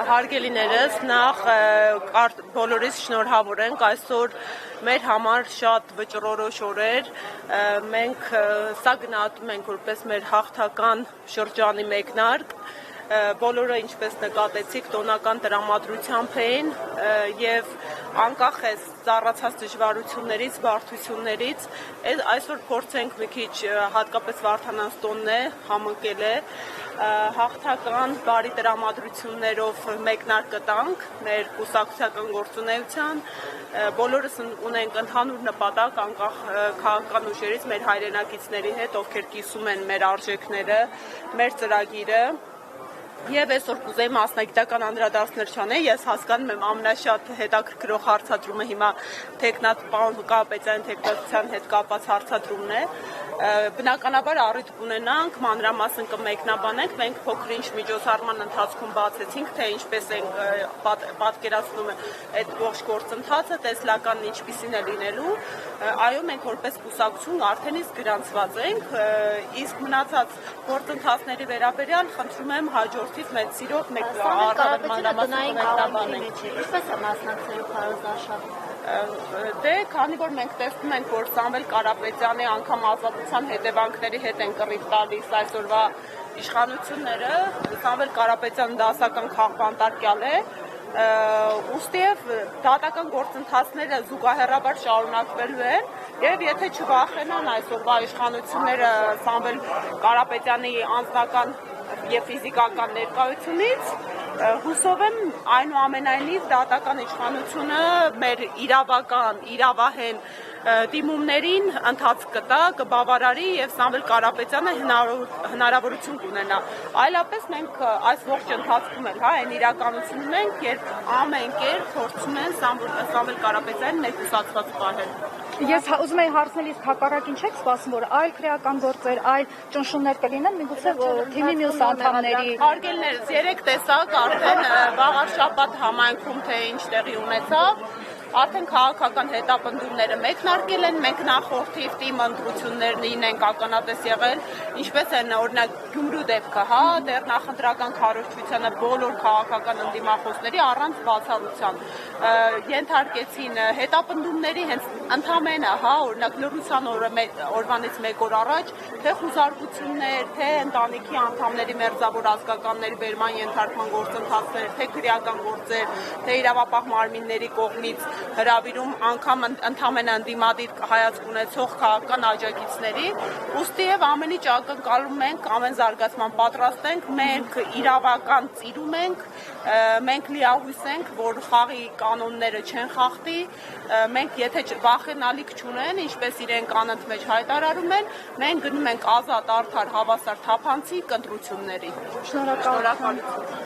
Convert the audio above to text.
Հարգելիներս, նախ բոլորիս շնորհավորենք, այսօր մեր համար շատ վճռորոշ օր էր, սա գնահատում ենք որպես մեր հաղթական շրջանի մեկնարկ, բոլորը ինչպես նկատեցիք տոնական տրամադրությամբ էին և անկախ էս ծառացած դժվարություններից, բարդություններից, այսօր փորձենք մի քիչ հատկապես Վարդանանց տոնն է, համընկել է, հաղթական բարի տրամադրություններով մեկնարկ կտանք մեր կուսակցական գործունեության, բոլորս ունենք ընդհանուր նպատակ անկախ քաղաքական ուժերից մեր հայրենակիցների հետ, ովքեր կիսում են մեր արժեքները, մեր ծրագիրը, Եվ այսօր կուզեի մասնագիտական անդրադարձներ չանել, ես հասկանում եմ ամենաշատ հետաքրքրող հարցադրումը հիմա պարոն Կարապետյանի թեկնածության հետ կապված հարցադրումն է, բնականաբար առիթ կունենանք, մանրամասն կմեկնաբանենք, մենք փոքր-ինչ միջոցառման ընթացքում բացեցինք, թե ինչպես ենք պատկերացնում այդ ողջ գործընթացը, տեսլականն ինչպիսին է լինելու, այո, մենք որպես կուսակցություն արդեն իսկ գրանցված ենք, իսկ մնացած գործընթացների վերաբերյալ խնդրում եմ հաջորդիվ մեծ սիրով մեկ առավել մանրամասն կմեկնաբանենք։ Ինչպես է մասնակցելու քարոզարշավին։ Դե, քանի որ մենք տեսնում ենք, որ Սամվել Կարապետյանի անգամ ազատության հետևանքների հետ են կռիվ տալիս այսօրվա իշխանությունները, Սամվել Կարապետյանը դասական քաղբանտարկյալ է, ուստի և դատական գործընթացները զուգահեռաբար շարունակվելու են և եթե չվախենան այսօրվա իշխանությունները Սամվել Կարապետյանի անձնական և ֆիզիկական ներկայությունից, հուսով եմ այնուամենայնիվ դատական իշխանությունը մեր իրավական, իրավահեն դիմումներին ընթացք կտա, կբավարարի և Սամվել Կարապետյանը հնարավորություն կունենա։ Այլապես մենք այս ողջ ընթացքում էլ այն իրականություն ունենք, երբ ամեն կերպ փորձում են Սամվել Կարապետյանին մեկուսացված պահել։ Ես ուզում եի հարցնել, իսկ հակառակին չեք սպասում, որ այլ քրեական գործեր, այլ ճնշումներ կլինեն, միգուցե թիմի մյուս անդամների։ Հարգելիներս, երեք տեսակ արդեն վաղ շաբաթ համայնքում թե ինչ տեղի ունեցավ, արդեն քաղաքական հետապնդումները մեկնարկել են, մենք նախորդիվ թիմ ընտրություններին ենք ականատես եղել, ինչպես են օրինակ Գյումրու դեպքը, դեռ նախընտրական քարոզչությանը բոլոր քաղաքական ընդդիմախոսների առանց բացառության ենթարկեցին հետապնդումների հենց ընդամենը, օրինակ լռության օրվանից մեկ օր առաջ, թե խուզարկություններ, թե ընտանիքի անդամների մերձավոր ազգականների բերման ենթարկման գործընթացներ, թե քրեական գործեր, թե իրավապահ մարմինների կողմից հրավիրում անգամ ընդամենը ընդդիմադիր հայացք ունեցող քաղաքական աջակիցների, ուստի և ամեն ինչ ակնկալում ենք, ամեն զարգացման պատրաստ ենք, մենք իրավական ծիրում ենք, մենք լիահույս ենք, որ խաղի կանոնները չեն խախտի, մենք եթե վախենալիք չունեն, ինչպես իրենք անընդմեջ հայտարարում են, մենք գնում ենք ազատ, արդար, հավասար, թափանցիկ ընտրությունների։ Շնորհակալություն։